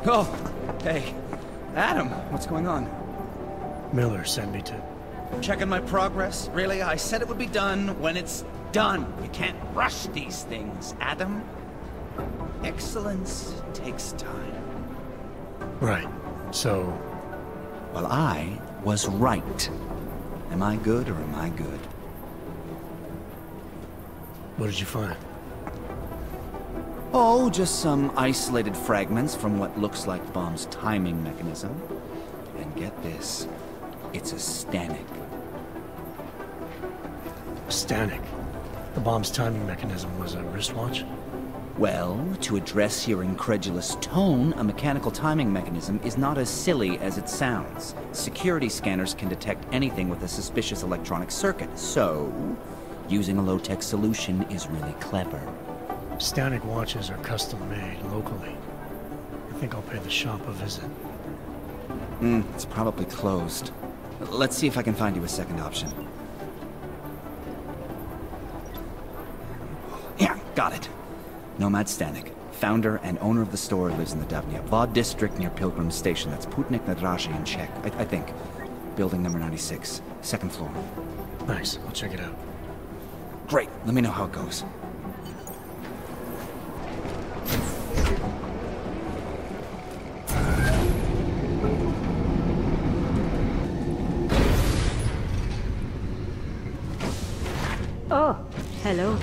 Oh, hey. Adam, what's going on? Miller sent me to... Checking my progress? Really? I said it would be done when it's done. You can't rush these things, Adam. Excellence takes time. Right. So... Well, I was right. Am I good or am I good? What did you find? Oh, just some isolated fragments from what looks like bomb's timing mechanism. And get this, it's a Stanek. Stanek? The bomb's timing mechanism was a wristwatch? Well, to address your incredulous tone, a mechanical timing mechanism is not as silly as it sounds. Security scanners can detect anything with a suspicious electronic circuit, so using a low-tech solution is really clever. Stanek watches are custom-made locally. I think I'll pay the shop a visit. It's probably closed. Let's see if I can find you a second option. Yeah, got it. Nomad Stanek, founder and owner of the store, lives in the Davnia Vod district near Pilgrim Station. That's Putnik Nadrashi in Czech, I think. Building number 96, second floor. Nice, I'll check it out. Great, let me know how it goes. Oh, hello.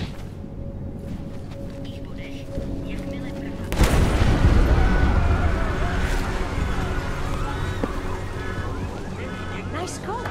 Nice call.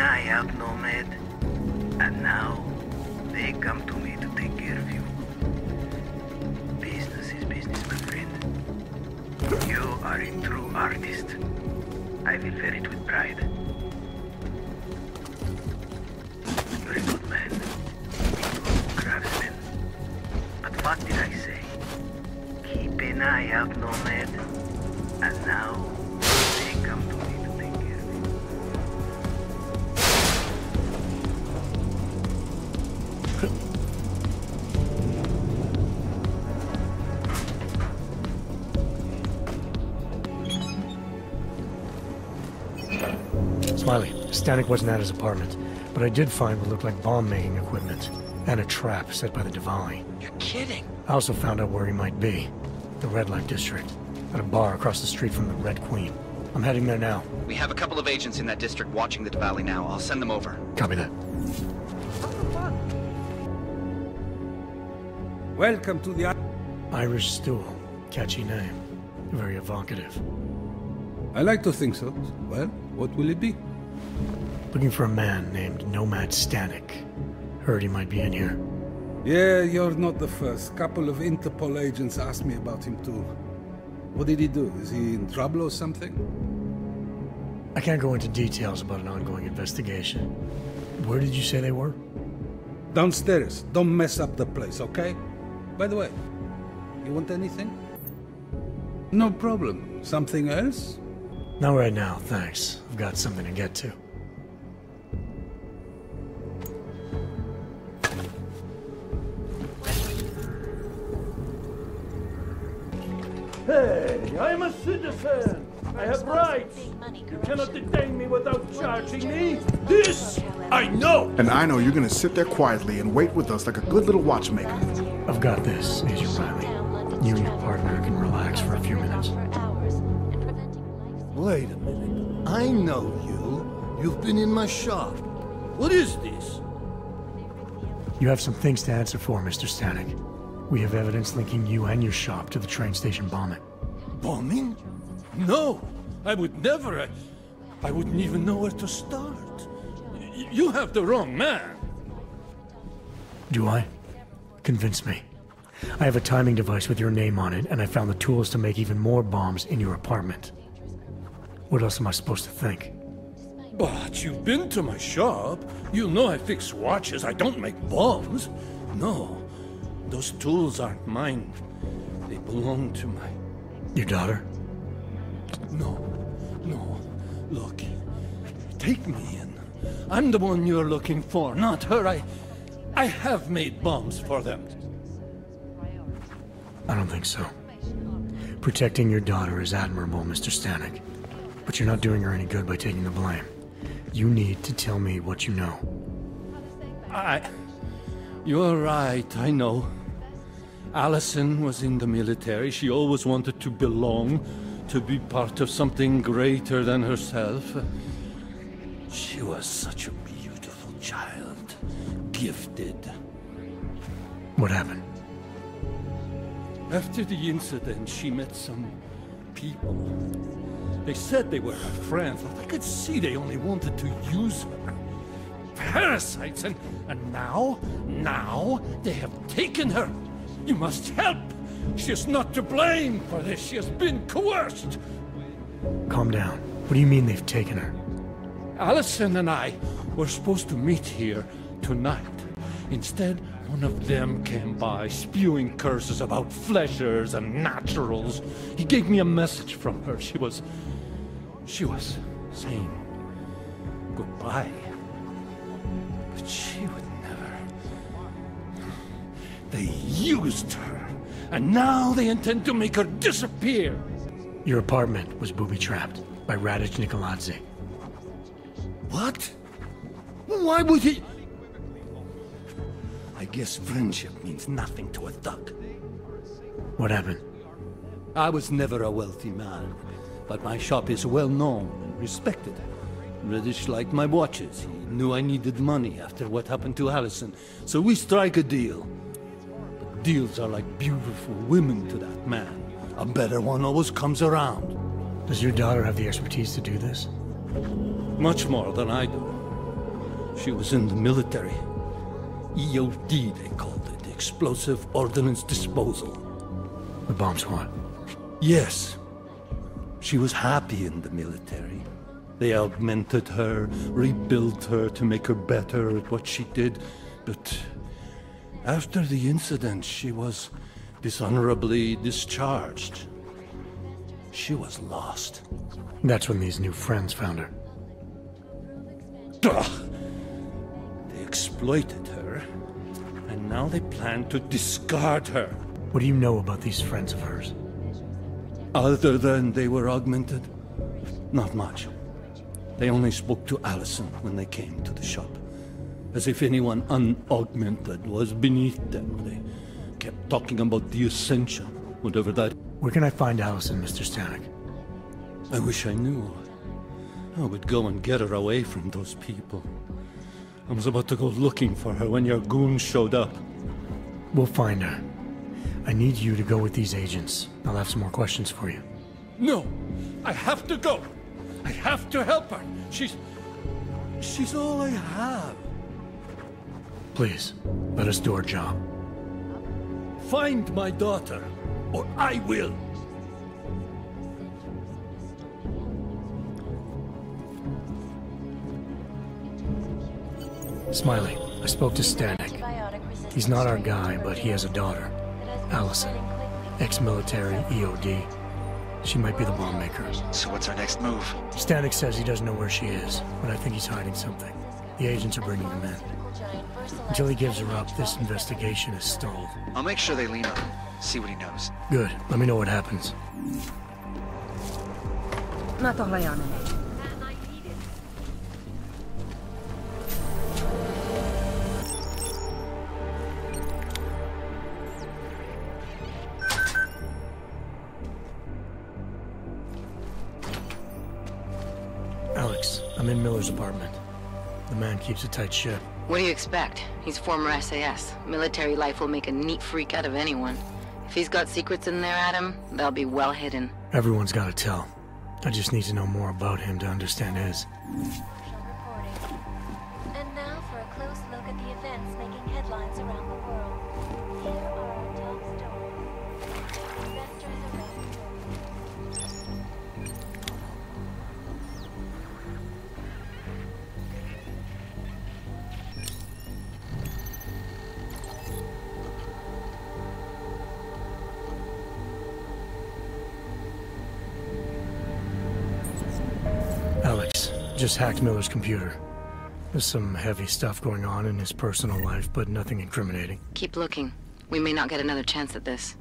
I out Nomad, and now they come to me to take care of you. Business is business, my friend. You are a true artist. I will wear it with pride. You're a good man, a good craftsman. But what did I say? Keep an eye out, Nomad, and now they come to me to take care of you. Smiley, Stanek wasn't at his apartment, but I did find what looked like bomb-making equipment, and a trap set by the Diwali. You're kidding! I also found out where he might be. The Red Light District, at a bar across the street from the Red Queen. I'm heading there now. We have a couple of agents in that district watching the Diwali now. I'll send them over. Copy that. Welcome to the... Irish Stool. Catchy name. Very evocative. I like to think so. Well, what will it be? Looking for a man named Nomad Stanek. Heard he might be in here. Yeah, you're not the first. Couple of Interpol agents asked me about him too. What did he do? Is he in trouble or something? I can't go into details about an ongoing investigation. Where did you say they were? Downstairs. Don't mess up the place, okay? By the way, you want anything? No problem. Something else? Not right now, thanks. I've got something to get to. Hey, I'm a citizen. I have rights. You cannot detain me without charging me. This I know! And I know you're gonna sit there quietly and wait with us like a good little watchmaker. I've got this, Agent Riley. You and your partner can relax for a few minutes. Wait a minute. I know you. You've been in my shop. What is this? You have some things to answer for, Mr. Stanek. We have evidence linking you and your shop to the train station bombing. Bombing? No! I would never. I wouldn't even know where to start. You have the wrong man. Do I? Convince me. I have a timing device with your name on it, and I found the tools to make even more bombs in your apartment. What else am I supposed to think? But you've been to my shop. You know I fix watches. I don't make bombs. No, those tools aren't mine. They belong to my... Your daughter? No. Look, take me in. I'm the one you're looking for, not her. I have made bombs for them. I don't think so. Protecting your daughter is admirable, Mr. Stanek. But you're not doing her any good by taking the blame. You need to tell me what you know. You're right, I know. Allison was in the military. She always wanted to belong, to be part of something greater than herself. She was such a beautiful child. Gifted. What happened? After the incident, she met some people. They said they were her friends, but I could see they only wanted to use her. Parasites, and now they have taken her. You must help. She is not to blame for this. She has been coerced. Calm down. What do you mean they've taken her? Allison and I were supposed to meet here tonight. Instead, one of them came by, spewing curses about fleshers and naturals. He gave me a message from her. She was saying goodbye. But she would never. They used her, and now they intend to make her disappear. Your apartment was booby-trapped by Radic Nikoladze. What? Why would he? I guess friendship means nothing to a thug. What happened? I was never a wealthy man, but my shop is well known and respected. Radic liked my watches. He knew I needed money after what happened to Allison, so we strike a deal. But deals are like beautiful women to that man. A better one always comes around. Does your daughter have the expertise to do this? Much more than I do. She was in the military. EOD, they called it. Explosive Ordnance Disposal. The bomb squad? Yes. She was happy in the military. They augmented her, rebuilt her to make her better at what she did. But after the incident, she was dishonorably discharged. She was lost. That's when these new friends found her. Ugh. They exploited her, and now they plan to discard her. What do you know about these friends of hers? Other than they were augmented? Not much. They only spoke to Allison when they came to the shop. As if anyone unaugmented was beneath them. They kept talking about the Ascension, whatever that... Where can I find Allison, Mr. Stanek? I wish I knew. I would go and get her away from those people. I was about to go looking for her when your goons showed up. We'll find her. I need you to go with these agents. I'll have some more questions for you. No! I have to go! I have to help her! She's all I have. Please, let us do our job. Find my daughter, or I will! Smiley, I spoke to Stanek. He's not our guy, but he has a daughter, Allison. Ex-military, EOD. She might be the bomb maker. So what's our next move? Stanek says he doesn't know where she is, but I think he's hiding something. The agents are bringing him in. Until he gives her up, this investigation is stalled. I'll make sure they lean on him. See what he knows. Good. Let me know what happens. I'm in Miller's apartment. The man keeps a tight ship. What do you expect? He's former SAS. Military life will make a neat freak out of anyone. If he's got secrets in there, Adam, they'll be well hidden. Everyone's got to tell. I just need to know more about him to understand his. And now for a close look at the events making headlines around the world. Here are our top stories. Investors Alex, just hacked Miller's computer. There's some heavy stuff going on in his personal life, but nothing incriminating. Keep looking. We may not get another chance at this.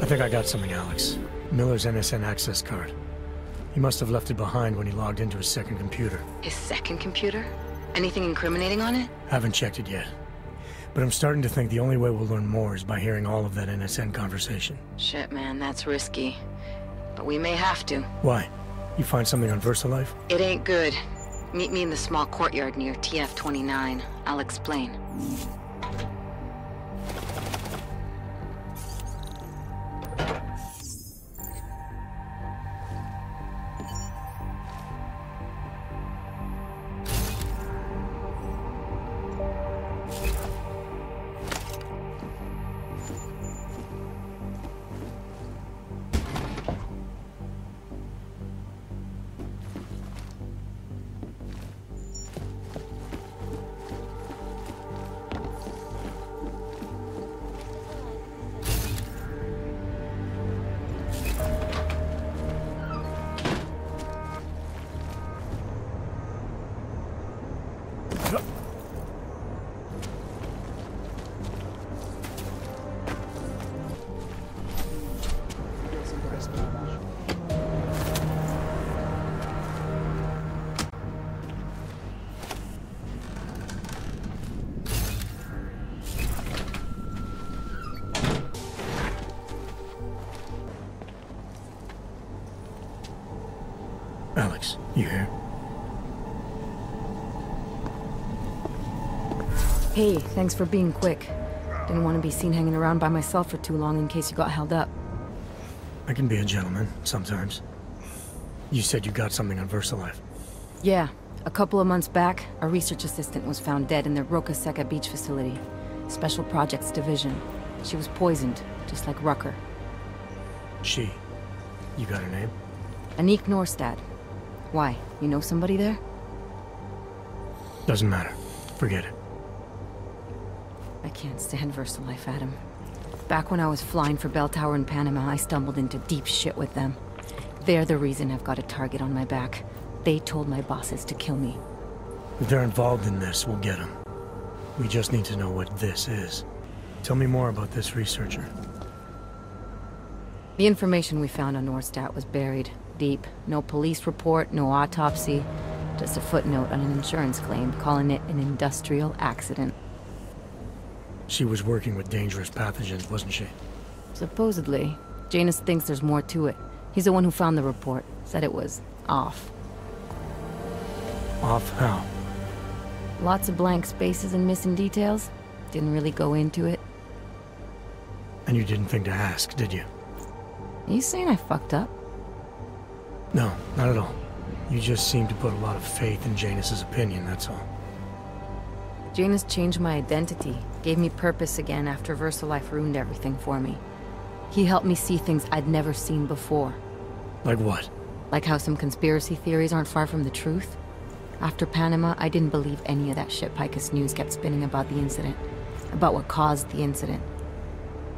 I think I got something, Alex. Miller's NSN access card. He must have left it behind when he logged into his second computer. His second computer? Anything incriminating on it? Haven't checked it yet. But I'm starting to think the only way we'll learn more is by hearing all of that NSN conversation. Shit, man, that's risky. But we may have to. Why? You find something on VersaLife? It ain't good. Meet me in the small courtyard near TF-29. I'll explain. Alex, you here? Hey, thanks for being quick. Didn't want to be seen hanging around by myself for too long in case you got held up. I can be a gentleman, sometimes. You said you got something on VersaLife. Yeah. A couple of months back, a research assistant was found dead in the Roca Seca beach facility. Special Projects Division. She was poisoned, just like Rucker. She. You got her name? Anik Norstad. Why? You know somebody there? Doesn't matter. Forget it. I can't stand VersaLife, Adam. Back when I was flying for Bell Tower in Panama, I stumbled into deep shit with them. They're the reason I've got a target on my back. They told my bosses to kill me. If they're involved in this, we'll get them. We just need to know what this is. Tell me more about this researcher. The information we found on Nordstat was buried deep. No police report, no autopsy. Just a footnote on an insurance claim, calling it an industrial accident. She was working with dangerous pathogens, wasn't she? Supposedly. Janus thinks there's more to it. He's the one who found the report. Said it was off. Off how? Lots of blank spaces and missing details. Didn't really go into it. And you didn't think to ask, did you? Are you saying I fucked up? No, not at all. You just seem to put a lot of faith in Janus's opinion, that's all. Janus changed my identity, gave me purpose again after VersaLife ruined everything for me. He helped me see things I'd never seen before. Like what? Like how some conspiracy theories aren't far from the truth. After Panama, I didn't believe any of that shit Picus News kept spinning about the incident. About what caused the incident.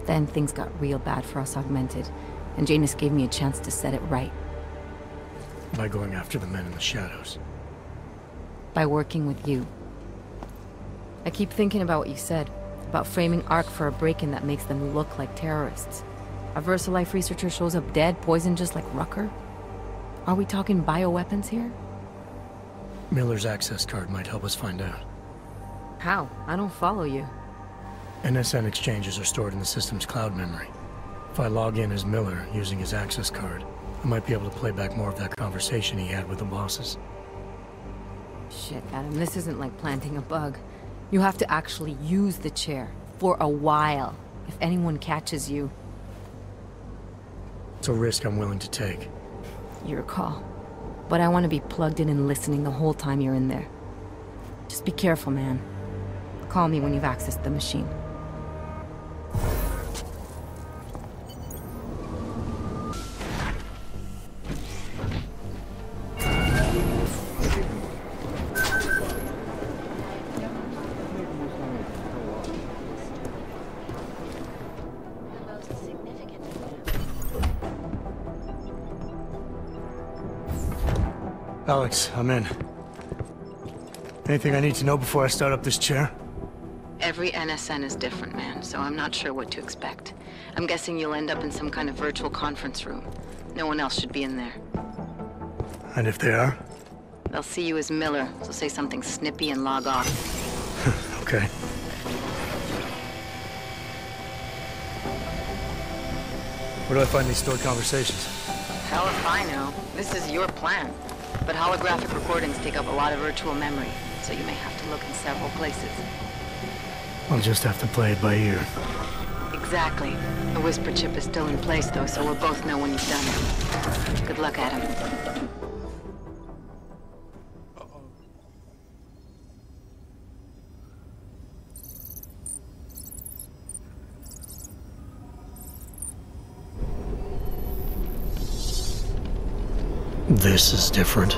Then things got real bad for us Augmented, and Janus gave me a chance to set it right. By going after the men in the shadows. By working with you. I keep thinking about what you said, about framing ARC for a break-in that makes them look like terrorists. A VersaLife researcher shows up dead, poisoned just like Rucker? Are we talking bioweapons here? Miller's access card might help us find out. How? I don't follow you. NSN exchanges are stored in the system's cloud memory. If I log in as Miller using his access card, I might be able to play back more of that conversation he had with the bosses. Shit, Adam, this isn't like planting a bug. You have to actually use the chair. For a while. If anyone catches you. It's a risk I'm willing to take. Your call. But I want to be plugged in and listening the whole time you're in there. Just be careful, man. Call me when you've accessed the machine. Alex, I'm in. Anything I need to know before I start up this chair? Every NSN is different, man, so I'm not sure what to expect. I'm guessing you'll end up in some kind of virtual conference room. No one else should be in there. And if they are? They'll see you as Miller, so say something snippy and log off. Okay. Where do I find these stored conversations? Hell if I know. This is your plan. But holographic recordings take up a lot of virtual memory, so you may have to look in several places. I'll just have to play it by ear. Exactly. The whisper chip is still in place, though, so we'll both know when you've done it. Good luck, Adam. This is different.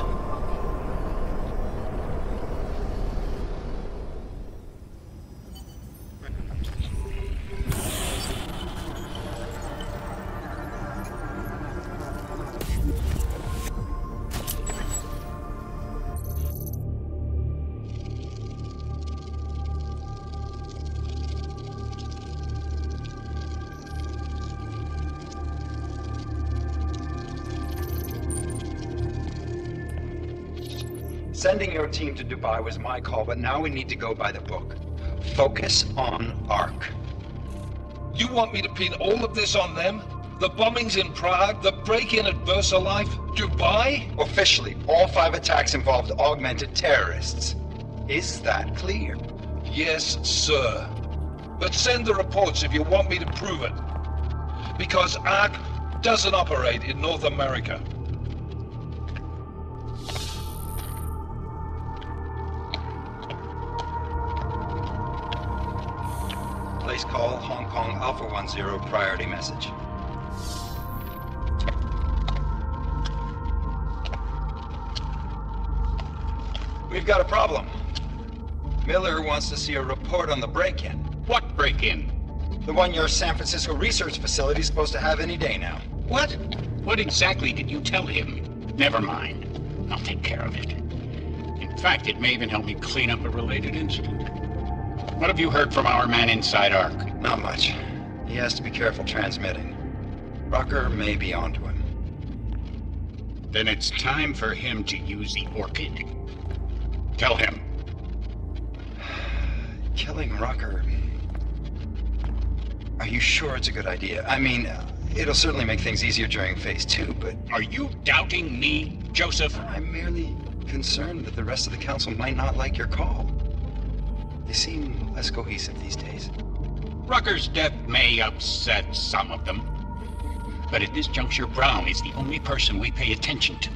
Sending your team to Dubai was my call, but now we need to go by the book. Focus on ARC. You want me to pin all of this on them? The bombings in Prague, the break-in at VersaLife, Dubai? Officially, all 5 attacks involved augmented terrorists. Is that clear? Yes, sir. But send the reports if you want me to prove it. Because ARC doesn't operate in North America. Place call Hong Kong Alpha 10 priority message. got a problem. Miller wants to see a report on the break-in. What break-in? The one your San Francisco research facility is supposed to have any day now. What? What exactly did you tell him? Never mind. I'll take care of it. In fact, it may even help me clean up a related incident. What have you heard from our man inside Ark? Not much. He has to be careful transmitting. Rucker may be onto him. Then it's time for him to use the Orchid. Tell him. Killing Rucker... Are you sure it's a good idea? I mean, it'll certainly make things easier during Phase 2, but... Are you doubting me, Joseph? I'm merely concerned that the rest of the Council might not like your call. They seem less cohesive these days. Rucker's death may upset some of them. But at this juncture, Brown is the only person we pay attention to.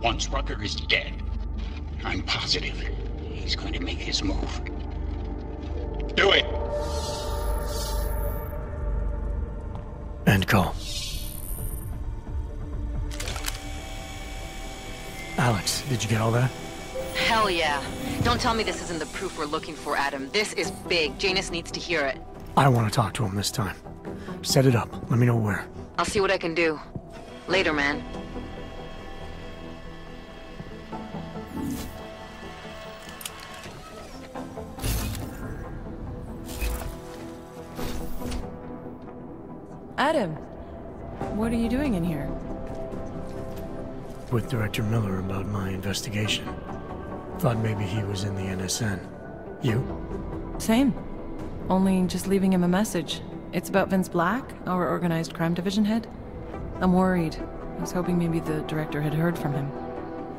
Once Rucker is dead, I'm positive he's going to make his move. Do it! End call. Alex, did you get all that? Hell yeah. Don't tell me this isn't the proof we're looking for, Adam. This is big. Janus needs to hear it. I want to talk to him this time. Set it up. Let me know where. I'll see what I can do. Later, man. Adam, what are you doing in here? With Director Miller about my investigation. Thought maybe he was in the NSN. You? Same. Only just leaving him a message. It's about Vince Black, our organized crime division head. I'm worried. I was hoping maybe the director had heard from him.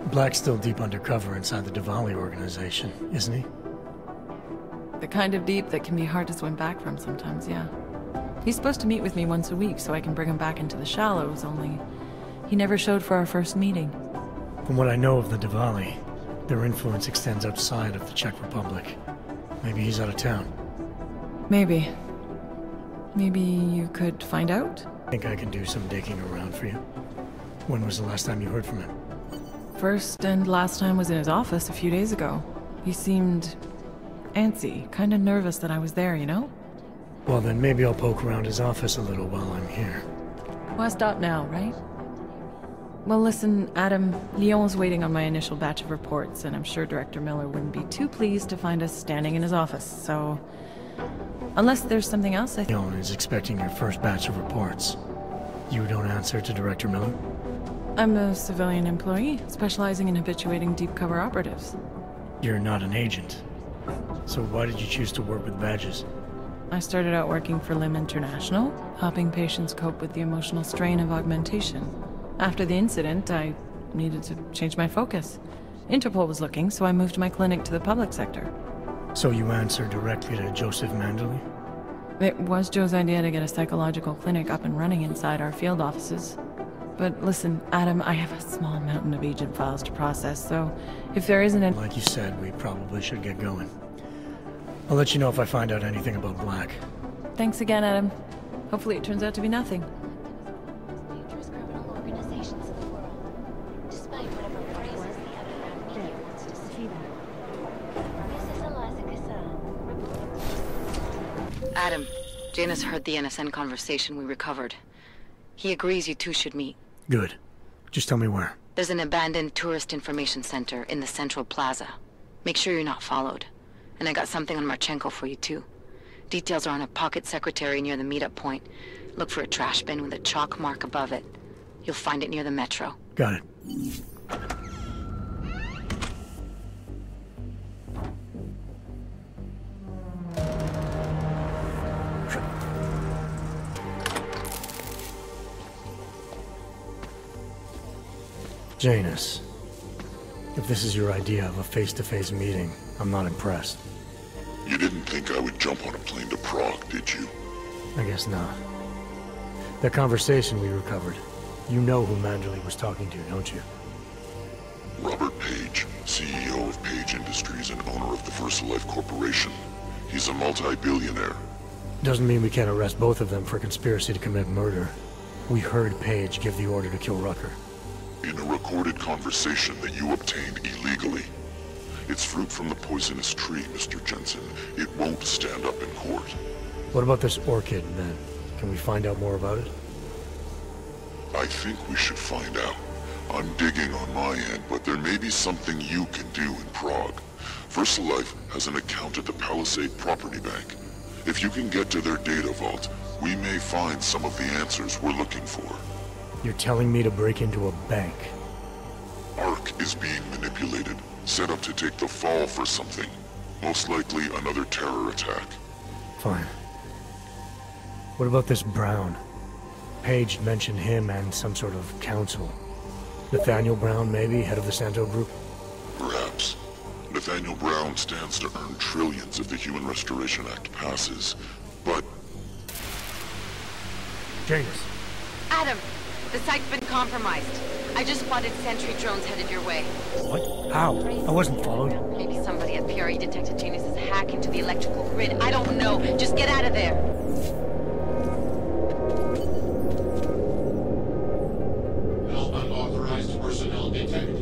Black's still deep undercover inside the Diwali organization, isn't he? The kind of deep that can be hard to swim back from sometimes, yeah. He's supposed to meet with me once a week so I can bring him back into the shallows, only he never showed for our first meeting. From what I know of the Diwali, their influence extends outside of the Czech Republic. Maybe he's out of town. Maybe. Maybe you could find out? Think I can do some digging around for you? When was the last time you heard from him? First and last time was in his office a few days ago. He seemed antsy, kind of nervous that I was there, you know? Well, then maybe I'll poke around his office a little while I'm here. Why stop now, right? Well, listen, Adam, Lyon's waiting on my initial batch of reports, and I'm sure Director Miller wouldn't be too pleased to find us standing in his office, so... Unless there's something else, I think... Lyon is expecting your first batch of reports. You don't answer to Director Miller? I'm a civilian employee, specializing in habituating deep cover operatives. You're not an agent. So why did you choose to work with badges? I started out working for LIM International, helping patients cope with the emotional strain of augmentation. After the incident, I needed to change my focus. Interpol was looking, so I moved my clinic to the public sector. So you answer directly to Joseph Manderley? It was Joe's idea to get a psychological clinic up and running inside our field offices. But listen, Adam, I have a small mountain of agent files to process, so if there isn't any... Like you said, we probably should get going. I'll let you know if I find out anything about Black. Thanks again, Adam. Hopefully it turns out to be nothing. Dangerous criminal organizations in the world, despite whatever phrases the underground media wants to see. This is Eliza Kassan. Adam, Janus heard the NSN conversation we recovered. He agrees you two should meet. Good. Just tell me where. There's an abandoned tourist information center in the central plaza. Make sure you're not followed. And I got something on Marchenko for you, too. Details are on a pocket secretary near the meetup point. Look for a trash bin with a chalk mark above it. You'll find it near the metro. Got it. Janus, if this is your idea of a face-to-face meeting, I'm not impressed. You didn't think I would jump on a plane to Prague, did you? I guess not. That conversation we recovered, you know who Manderley was talking to, don't you? Robert Page, CEO of Page Industries and owner of the VersaLife Corporation. He's a multi-billionaire. Doesn't mean we can't arrest both of them for conspiracy to commit murder. We heard Page give the order to kill Rucker. In a recorded conversation that you obtained illegally. It's fruit from the poisonous tree, Mr. Jensen. It won't stand up in court. What about this orchid, then? Can we find out more about it? I think we should find out. I'm digging on my end, but there may be something you can do in Prague. VersaLife has an account at the Palisade Property Bank. If you can get to their data vault, we may find some of the answers we're looking for. You're telling me to break into a bank? Ark is being manipulated, set up to take the fall for something. Most likely another terror attack. Fine. What about this Brown? Page mentioned him and some sort of council. Nathaniel Brown, maybe, head of the Santo Group? Perhaps. Nathaniel Brown stands to earn trillions if the Human Restoration Act passes, but... Janus. Adam, the site's been compromised. I just spotted sentry drones headed your way. What? How? I wasn't followed. Maybe somebody at PRE detected Janus's hack into the electrical grid. I don't know. Just get out of there. Unauthorized personnel detected.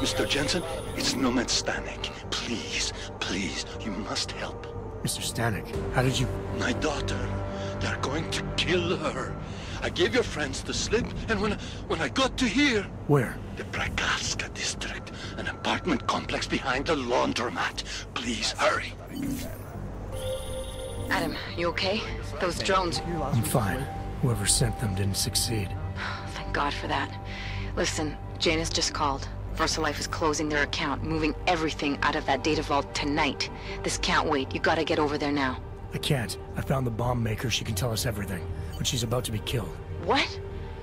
Mr. Jensen, it's Nomad Stanek. Please, please, you must help. Mr. Stanek, how did you... My daughter. They're going to kill her. I gave your friends the slip, and when I got to here... Where? The Prague district. An apartment complex behind the laundromat. Please, hurry. Adam, you okay? Those drones... I'm fine. Whoever sent them didn't succeed. Thank God for that. Listen, Janus just called. VersaLife is closing their account, moving everything out of that data vault tonight. This can't wait. You gotta get over there now. I can't. I found the bomb maker. She can tell us everything. But she's about to be killed. What?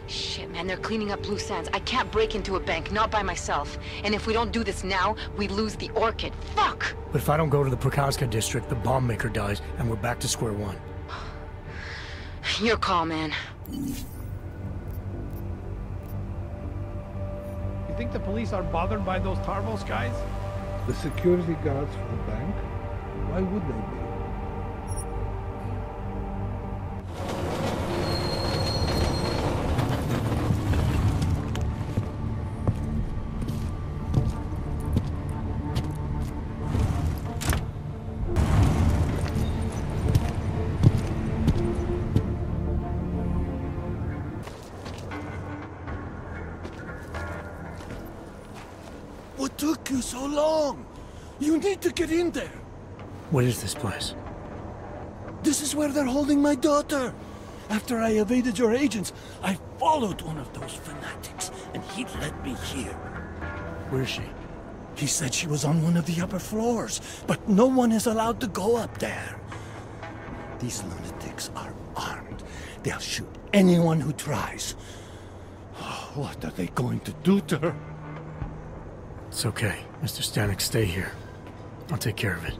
Shit, man, they're cleaning up loose ends. I can't break into a bank, not by myself. And if we don't do this now, we lose the Orchid. Fuck! But if I don't go to the Prakazka district, the bomb maker dies, and we're back to square one. Your call, man. You think the police are bothered by those Tarvos guys? The security guards for the bank? Why would they be? What took you so long? You need to get in there. What is this place? This is where they're holding my daughter. After I evaded your agents, I followed one of those fanatics, and he led me here. Where is she? He said she was on one of the upper floors, but no one is allowed to go up there. These lunatics are armed. They'll shoot anyone who tries. What are they going to do to her? It's okay. Mr. Stanek, stay here. I'll take care of it.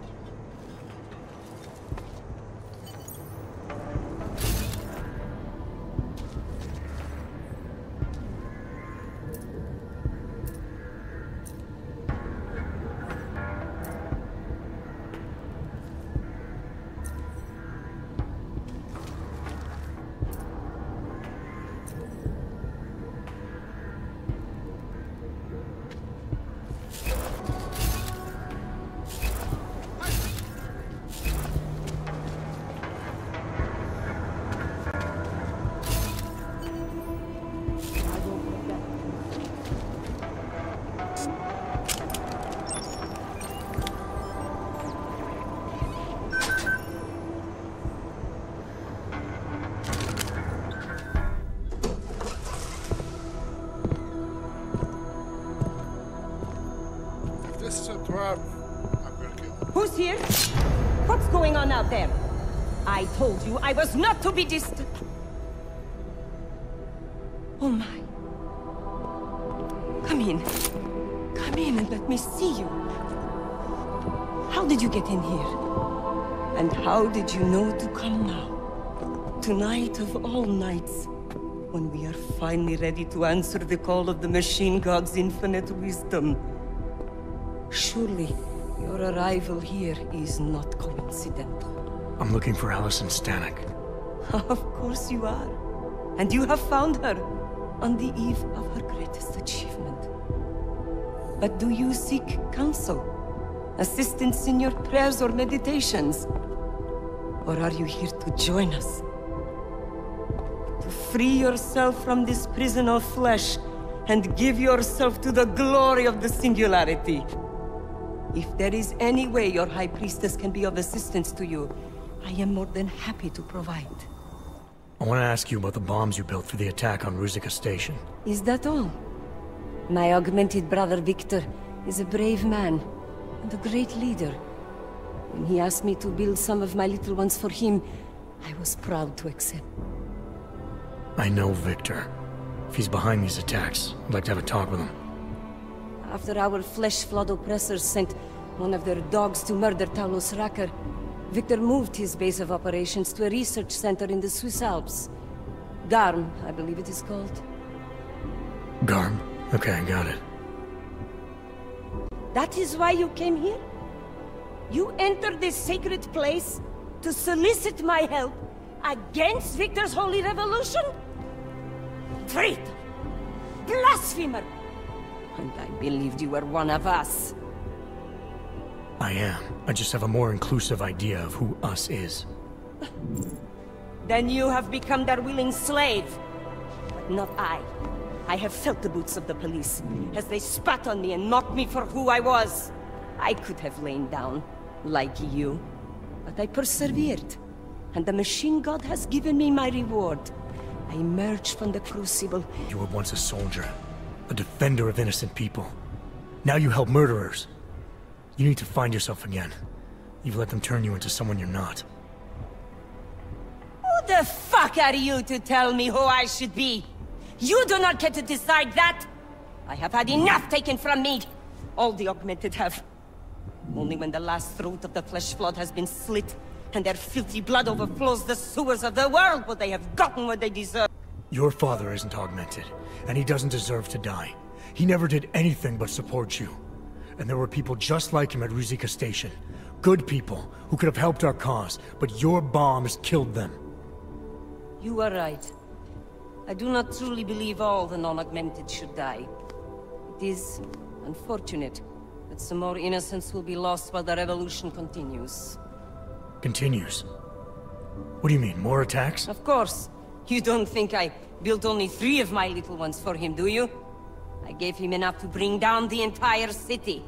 Who's here? What's going on out there? I told you I was not to be disturbed. Oh my. Come in. Come in and let me see you. How did you get in here? And how did you know to come now? Tonight of all nights, when we are finally ready to answer the call of the Machine God's infinite wisdom. Surely, your arrival here is not coincidental. I'm looking for Allison Stanek. Of course you are. And you have found her on the eve of her greatest achievement. But do you seek counsel? Assistance in your prayers or meditations? Or are you here to join us? To free yourself from this prison of flesh and give yourself to the glory of the singularity? If there is any way your High Priestess can be of assistance to you, I am more than happy to provide. I want to ask you about the bombs you built for the attack on Ruzicka Station. Is that all? My augmented brother Victor is a brave man and a great leader. When he asked me to build some of my little ones for him, I was proud to accept. I know Victor. If he's behind these attacks, I'd like to have a talk with him. After our flesh-flood oppressors sent one of their dogs to murder Talos Racker, Victor moved his base of operations to a research center in the Swiss Alps. Garm, I believe it is called. Garm? Okay, I got it. That is why you came here? You entered this sacred place to solicit my help Against Victor's holy revolution? Traitor! Blasphemer! And I believed you were one of us. I am. I just have a more inclusive idea of who us is. Then you have become their willing slave. But not I. I have felt the boots of the police, as they spat on me and mocked me for who I was. I could have lain down, like you. But I persevered. And the machine god has given me my reward. I emerged from the crucible. You were once a soldier. A defender of innocent people. Now you help murderers. You need to find yourself again. You've let them turn you into someone you're not. Who the fuck are you to tell me who I should be? You do not get to decide that! I have had enough taken from me! All the augmented have. Only when the last throat of the flesh flood has been slit, and their filthy blood overflows the sewers of the world, will they have gotten what they deserve. Your father isn't augmented, and he doesn't deserve to die. He never did anything but support you. And there were people just like him at Ruzicka Station. Good people, who could have helped our cause, but your bombs killed them. You are right. I do not truly believe all the non-augmented should die. It is unfortunate that some more innocents will be lost while the revolution continues. Continues? What do you mean, more attacks? Of course. You don't think I built only 3 of my little ones for him, do you? I gave him enough to bring down the entire city.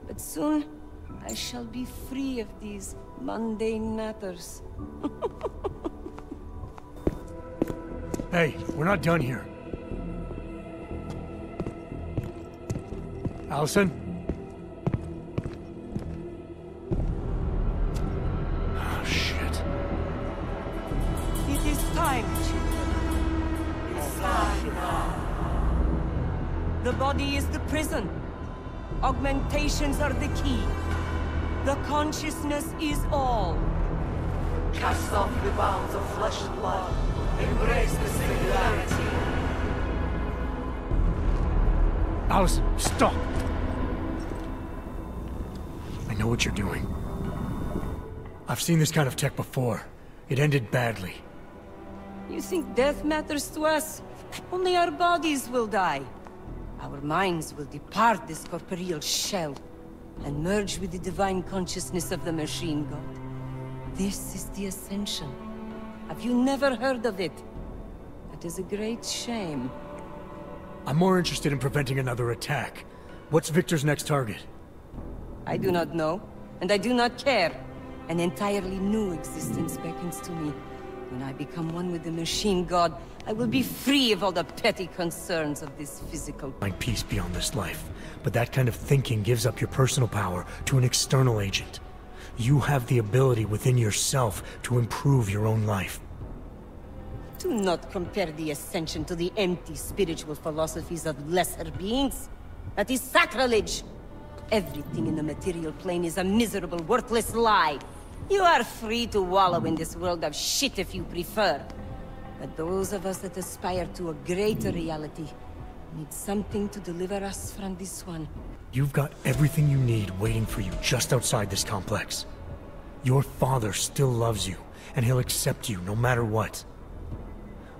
But soon, I shall be free of these mundane matters. Hey, we're not done here. Allison? Oh, shit. It is time, children. It's time now. The body is the prison. Augmentations are the key. The consciousness is all. Cast off the bounds of flesh and blood. Embrace the singularity. Allison, stop! I know what you're doing. I've seen this kind of tech before. It ended badly. You think death matters to us? Only our bodies will die. Our minds will depart this corporeal shell and merge with the divine consciousness of the machine god. This is the Ascension. Have you never heard of it? It is a great shame. I'm more interested in preventing another attack. What's Victor's next target? I do not know, and I do not care. An entirely new existence beckons to me. When I become one with the machine god, I will be free of all the petty concerns of this physical... Find peace beyond this life, but that kind of thinking gives up your personal power to an external agent. You have the ability within yourself to improve your own life. Do not compare the Ascension to the empty spiritual philosophies of lesser beings. That is sacrilege. Everything in the material plane is a miserable, worthless lie. You are free to wallow in this world of shit if you prefer. But those of us that aspire to a greater reality need something to deliver us from this one. You've got everything you need waiting for you just outside this complex. Your father still loves you, and he'll accept you no matter what.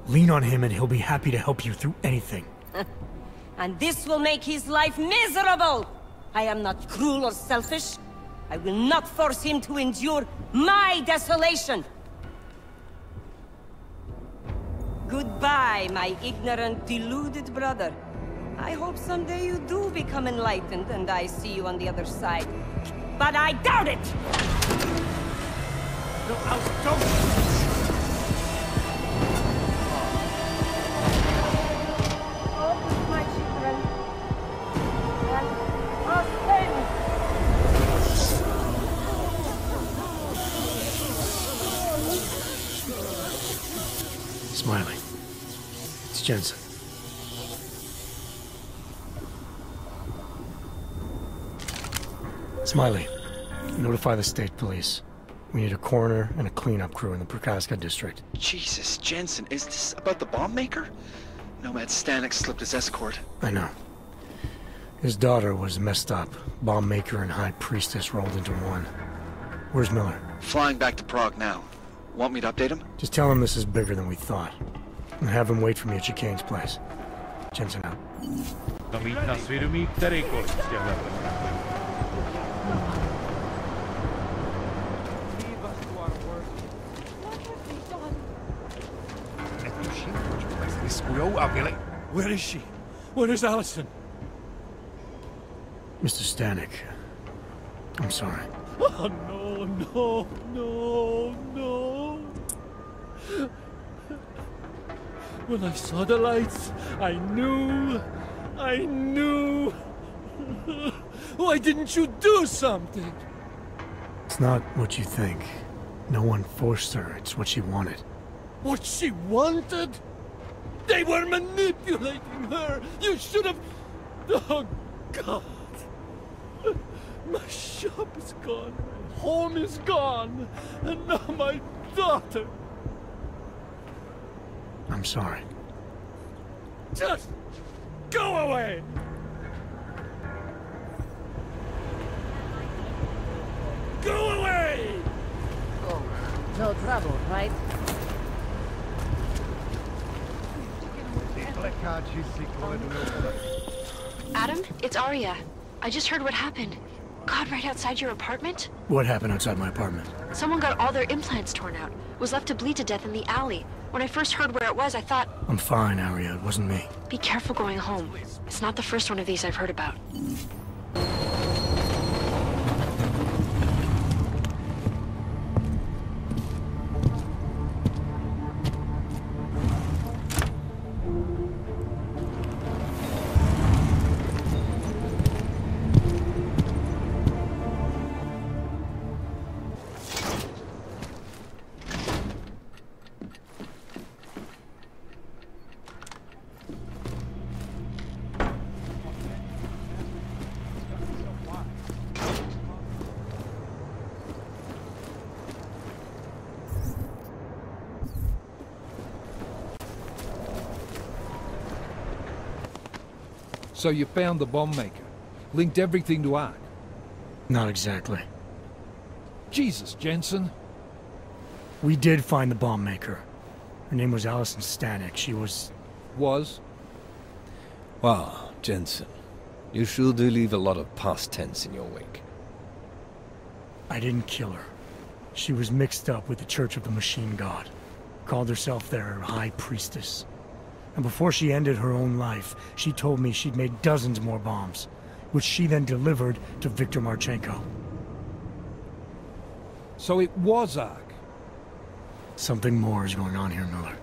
Lean on him and he'll be happy to help you through anything. And this will make his life miserable! I am not cruel or selfish. I will not force him to endure my desolation! Goodbye, my ignorant, deluded brother. I hope someday you do become enlightened and I see you on the other side. But I doubt it! No, don't! Smiley. It's Jensen. Smiley, notify the state police. We need a coroner and a cleanup crew in the Prakaska district. Jesus, Jensen, is this about the bomb maker? Nomad Stanek slipped his escort. I know. His daughter was messed up. Bomb maker and high priestess rolled into one. Where's Miller? Flying back to Prague now. Want me to update him? Just tell him this is bigger than we thought. And have him wait for me at Chicane's place. Jensen out. Where is she? Where is Allison? Mr. Stanek, I'm sorry. Oh, no, no, no, no. When I saw the lights, I knew. Why didn't you do something? It's not what you think. No one forced her, it's what she wanted. What she wanted? They were manipulating her. You should have... Oh, God. My shop is gone. My home is gone. And now my daughter. I'm sorry. Just go away. Go away! Oh, no trouble, right? Adam, it's Arya. I just heard what happened. God, right outside your apartment? What happened outside my apartment? Someone got all their implants torn out. Was left to bleed to death in the alley. When I first heard where it was, I thought... I'm fine, Arya. It wasn't me. Be careful going home. It's not the first one of these I've heard about. So you found the bomb maker. Linked everything to Ark. Not exactly. Jesus, Jensen. We did find the bomb maker. Her name was Allison Stanek. She was... Was? Wow, Jensen. You sure do leave a lot of past tense in your wake. I didn't kill her. She was mixed up with the Church of the Machine God. Called herself their High Priestess. And before she ended her own life, she told me she'd made dozens more bombs, which she then delivered to Viktor Marchenko. So it was Ark? Something more is going on here, Miller.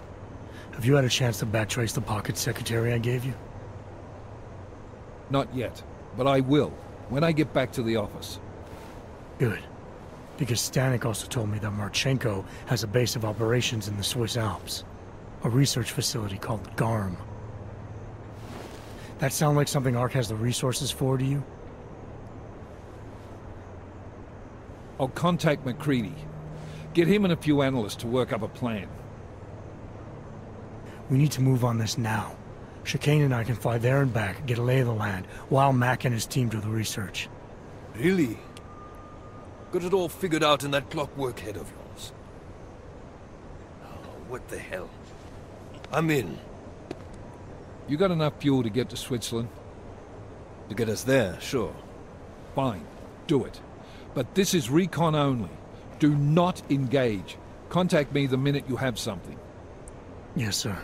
Have you had a chance to backtrace the pocket secretary I gave you? Not yet, but I will, when I get back to the office. Good. Because Stanek also told me that Marchenko has a base of operations in the Swiss Alps. A research facility called GARM. That sound like something Ark has the resources for to you? I'll contact McCready. Get him and a few analysts to work up a plan. We need to move on this now. Chicane and I can fly there and back, get a lay of the land, while Mac and his team do the research. Really? Got it all figured out in that clockwork head of yours? Oh, what the hell? I'm in. You got enough fuel to get to Switzerland? To get us there, sure. Fine. Do it. But this is recon only. Do not engage. Contact me the minute you have something. Yes, sir.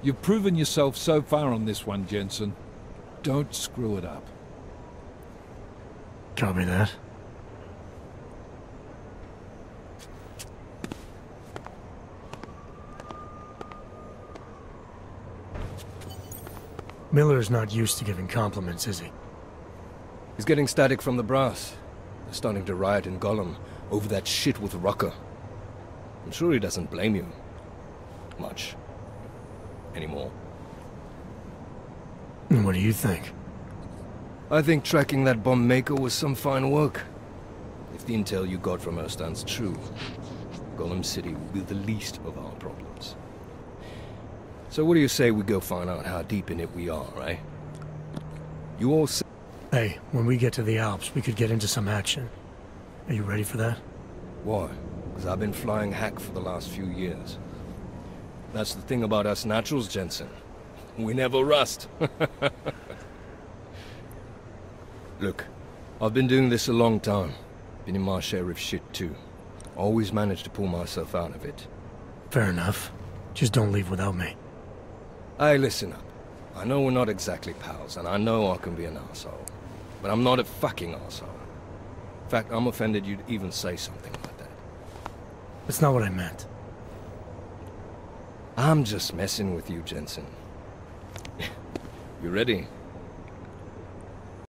You've proven yourself so far on this one, Jensen. Don't screw it up. Copy that. Miller's not used to giving compliments, is he? He's getting static from the brass. They're starting to riot in Gollum over that shit with Rucker. I'm sure he doesn't blame you. Much. Anymore. And what do you think? I think tracking that bomb maker was some fine work. If the intel you got from her stands true, Gollum City will be the least of our problems. So what do you say we go find out how deep in it we are, right? You all say... Hey, when we get to the Alps, we could get into some action. Are you ready for that? Why? because I've been flying hack for the last few years. That's the thing about us naturals, Jensen. We never rust. Look, I've been doing this a long time. Been in my share of shit too. Always managed to pull myself out of it. Fair enough. Just don't leave without me. Hey, listen up. I know we're not exactly pals, and I know I can be an asshole. But I'm not a fucking asshole. In fact, I'm offended you'd even say something like that. That's not what I meant. I'm just messing with you, Jensen. You ready?